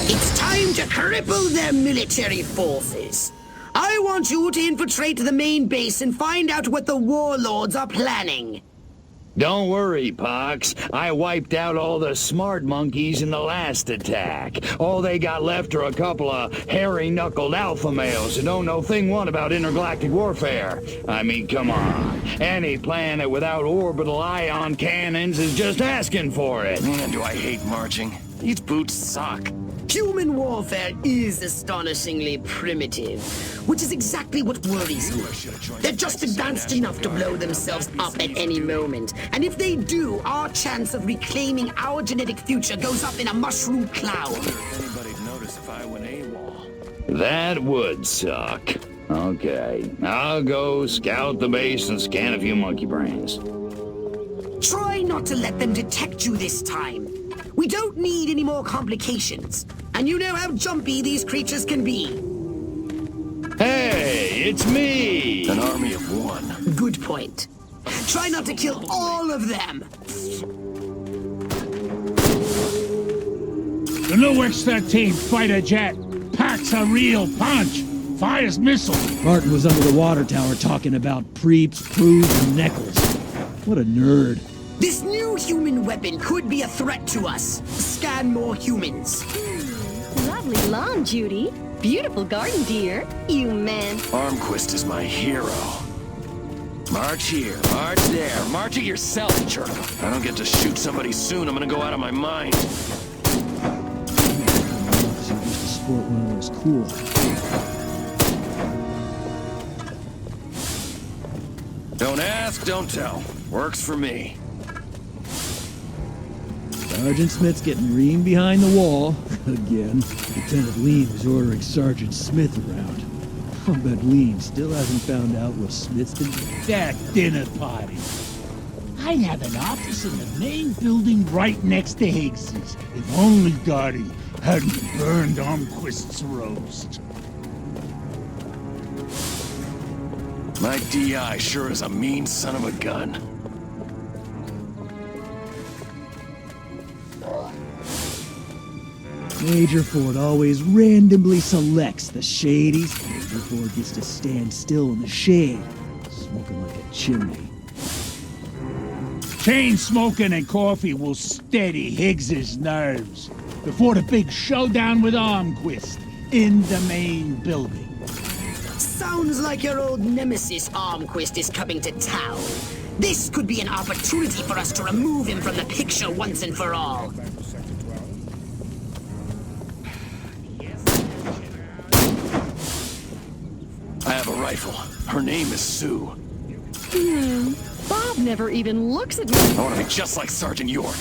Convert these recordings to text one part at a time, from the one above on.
It's time to cripple their military forces. I want you to infiltrate the main base and find out what the warlords are planning. Don't worry, Pox. I wiped out all the smart monkeys in the last attack. All they got left are a couple of hairy-knuckled alpha males who don't know thing one about intergalactic warfare. I mean, come on. Any planet without orbital ion cannons is just asking for it. Man, do I hate marching. These boots suck. Human warfare is astonishingly primitive, which is exactly what worries me. They're just advanced enough to blow themselves up at any moment, and if they do, our chance of reclaiming our genetic future goes up in a mushroom cloud. I wonder if anybody'd notice if I went AWOL. That would suck. Okay, I'll go scout the base and scan a few monkey brains. Try not to let them detect you this time. We don't need any more complications. And you know how jumpy these creatures can be. Hey, it's me! An army of one. Good point. Try not to kill all of them. The new X-13 fighter jet packs a real punch. Fires missiles. Martin was under the water tower talking about preeps, proos, and neckles. What a nerd. This new human weapon could be a threat to us. Scan more humans. Lovely lawn, Judy. Beautiful garden, dear. You man. Armquist is my hero. March here, march there, march it yourself, jerk. I don't get to shoot somebody soon, I'm gonna go out of my mind. Officer used to sport one of those cool. Don't ask, don't tell. Works for me. Sergeant Smith's getting reamed behind the wall. Again. Lieutenant Lean was ordering Sergeant Smith around. I'll bet Lean still hasn't found out what Smith's been doing. That dinner party. I'd have an office in the main building right next to Higgs's. If only Gotti hadn't burned Armquist's roast. My DI sure is a mean son of a gun. Major Ford always randomly selects the shadies. Major Ford gets to stand still in the shade, smoking like a chimney. Chain smoking and coffee will steady Higgs's nerves before the big showdown with Armquist in the main building. Sounds like your old nemesis Armquist is coming to town. This could be an opportunity for us to remove him from the picture once and for all. I have a rifle. Her name is Sue. Bob never even looks at me. I want to be just like Sergeant York.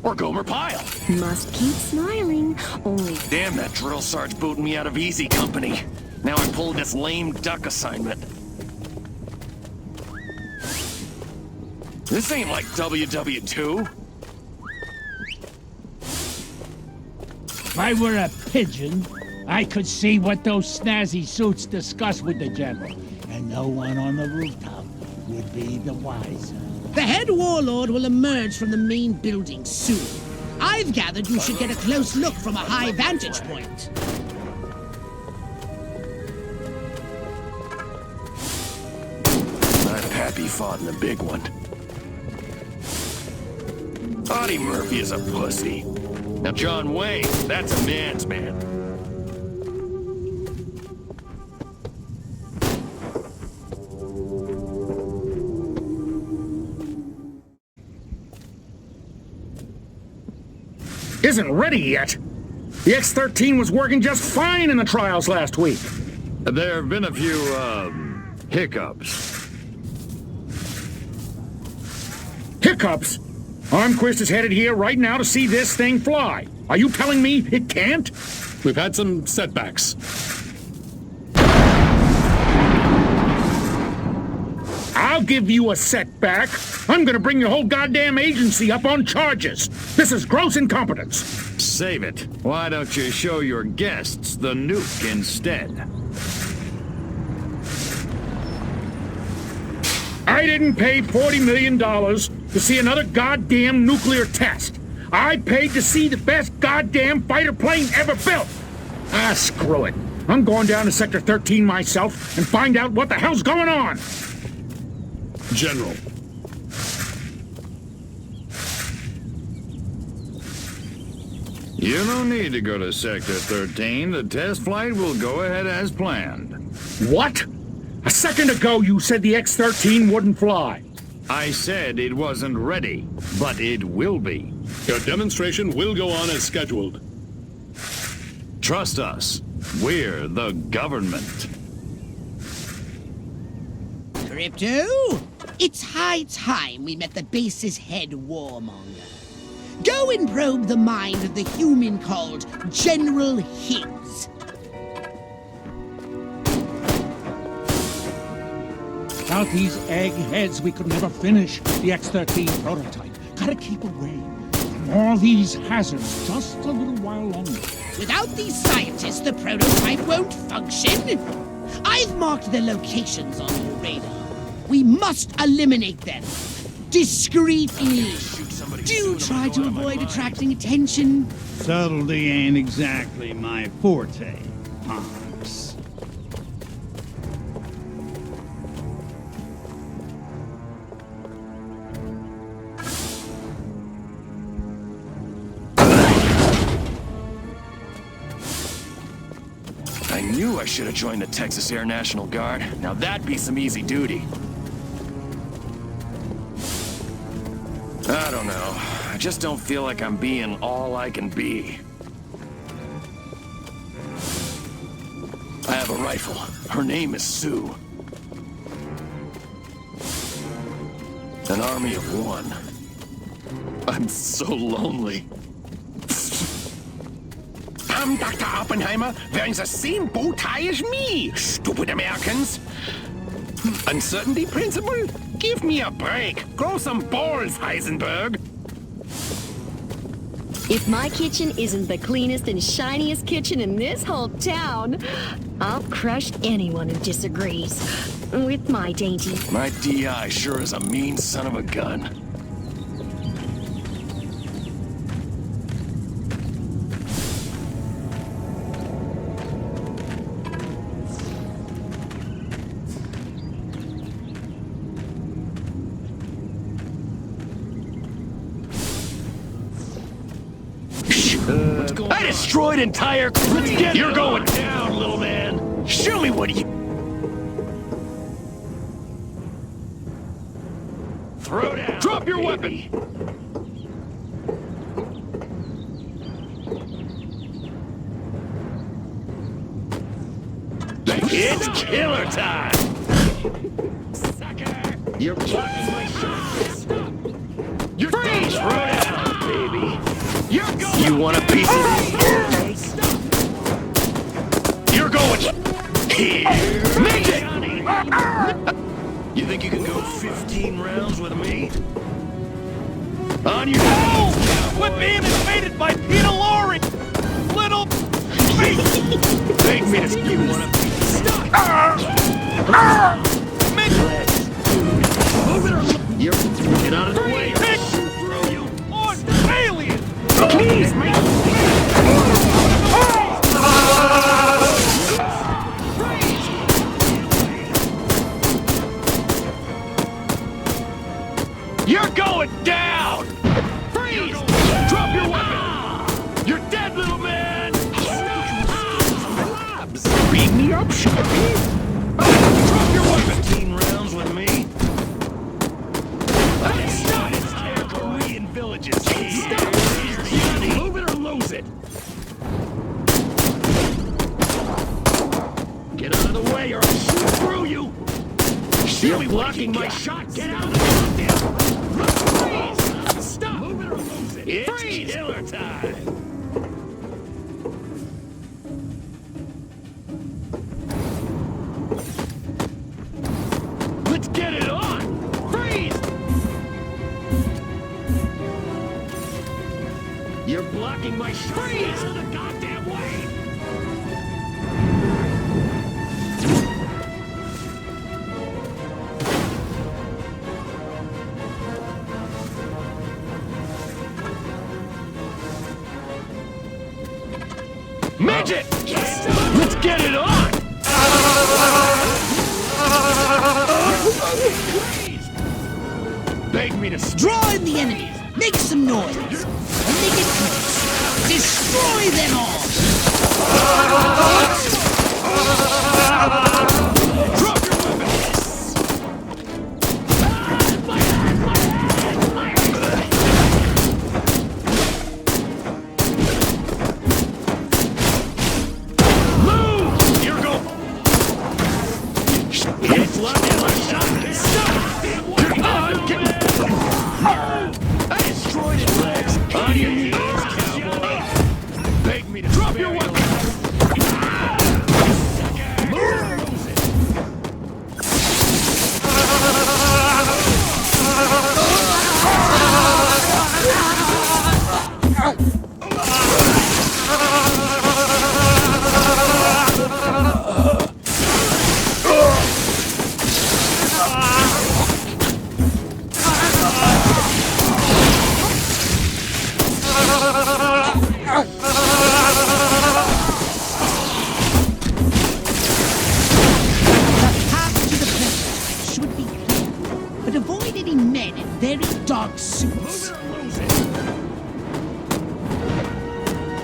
Or Gomer Pyle. Must keep smiling. Only Damn that drill sarge booting me out of easy company. Now I'm pulling this lame duck assignment. This ain't like WW2. If I were a pigeon, I could see what those snazzy suits discuss with the general, and no one on the rooftop would be the wiser. The head warlord will emerge from the main building soon. I've gathered you should get a close look from a high vantage point. My pappy fought in the big one. Audie Murphy is a pussy. Now John Wayne, that's a man's man. Isn't ready yet. The X-13 was working just fine in the trials last week. There have been a few, hiccups. Hiccups? Armquist is headed here right now to see this thing fly. Are you telling me it can't? We've had some setbacks. I'll give you a setback. I'm gonna bring your whole goddamn agency up on charges. This is gross incompetence. Save it. Why don't you show your guests the nuke instead? I didn't pay $40 million to see another goddamn nuclear test. I paid to see the best goddamn fighter plane ever built. Ah, screw it. I'm going down to Sector 13 myself and find out what the hell's going on. General. You don't need to go to Sector 13. The test flight will go ahead as planned. What? A second ago you said the X-13 wouldn't fly. I said it wasn't ready, but it will be. Your demonstration will go on as scheduled. Trust us. We're the government. Crypto, it's high time we met the base's head warmonger. Go and probe the mind of the human called General Higgs. Without these eggheads, we could never finish the X-13 prototype. Gotta keep away from all these hazards just a little while longer. Without these scientists, the prototype won't function. I've marked the locations on your radar. We must eliminate them. Discreetly. Do try to avoid attracting attention. Subtlety ain't exactly my forte, Pops. I knew I should have joined the Texas Air National Guard. Now that'd be some easy duty. I don't know. I just don't feel like I'm being all I can be. I have a rifle. Her name is Sue. An army of one. I'm so lonely. I'm Dr. Oppenheimer, wearing the same bow tie as me, stupid Americans. Uncertainty principle? Give me a break. Grow some balls, Heisenberg. If my kitchen isn't the cleanest and shiniest kitchen in this whole town, I'll crush anyone who disagrees with my dainty. My DI sure is a mean son of a gun. I destroyed entire... Let's get You're going down, little man. Show me what you... Throw down. Drop your weapon. It's killer time. Sucker. You're blocking my shot. Stop. You're freeze. Throw down, baby. You're going. You want a piece of this? You're going here. Make it. You think you can go 15 rounds with me? On your knees. We're being invaded by Peter Lorre! Little... Take me to... You want to... Stop! Move it or... You're... Get out of the way! Throw you! On alien! Please, man! You're going down! Freeze! Drop your weapon! You're dead, little man! Beat me up, Sharpie! Drop your weapon! 15 rounds with me? Stop! It's Korean villages! Stop! Move it or lose it! Get out of the way or I'll shoot through you! You're blocking my shot! Get out of the goddamn... Freeze! Stop! Move it or lose it! It's killer time! Let's get it on! Freeze! You're blocking my shot! Freeze! Get out of the goddamn way! Midget! Let's get it on! Beg me to Draw in the enemy. Make some noise. And make it close. Destroy them all. drop your weapons! Move! You're going. It's lucky like something. I destroyed his legs. On your knees, cowboy. Beg me to drop your weapon.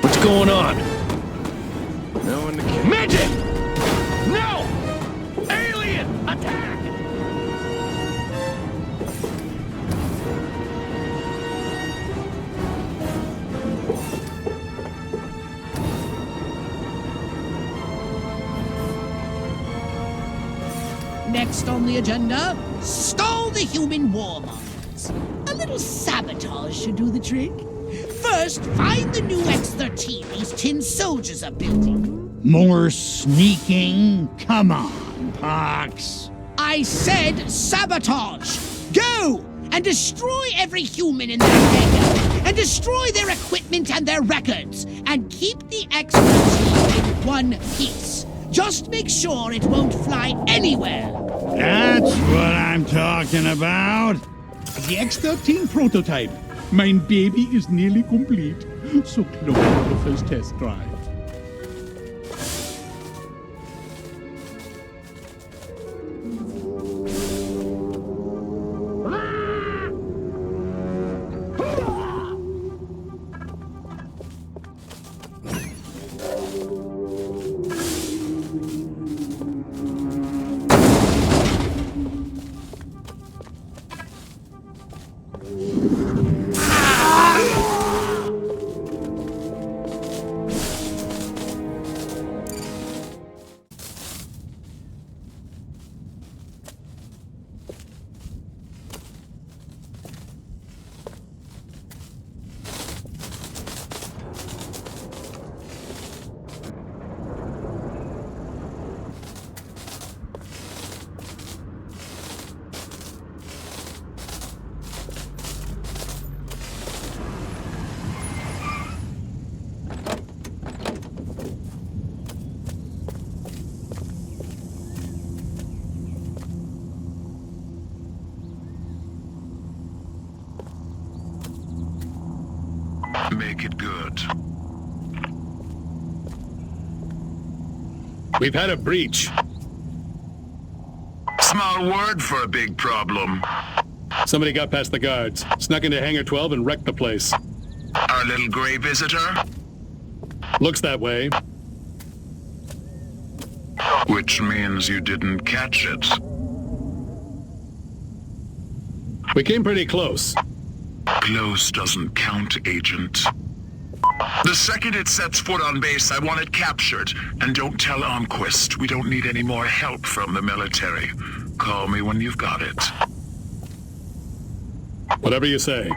What's going on? No one to kill. Midget! No! Alien! Attack! Next on the agenda, stall the human warmongers. A little sabotage should do the trick. First, find the new X-13 these tin soldiers are building. More sneaking? Come on, Pox. I said sabotage! Go! And destroy every human in their hangar! And destroy their equipment and their records! And keep the X-13 in one piece! Just make sure it won't fly anywhere! That's what I'm talking about. The X-13 prototype. Mein baby is nearly complete. So close to the first test drive. Make it good. We've had a breach. Small word for a big problem. Somebody got past the guards, snuck into Hangar 12 and wrecked the place. Our little gray visitor? Looks that way. Which means you didn't catch it. We came pretty close. Close doesn't count, Agent. The second it sets foot on base, I want it captured. And don't tell Armquist. We don't need any more help from the military. Call me when you've got it. Whatever you say.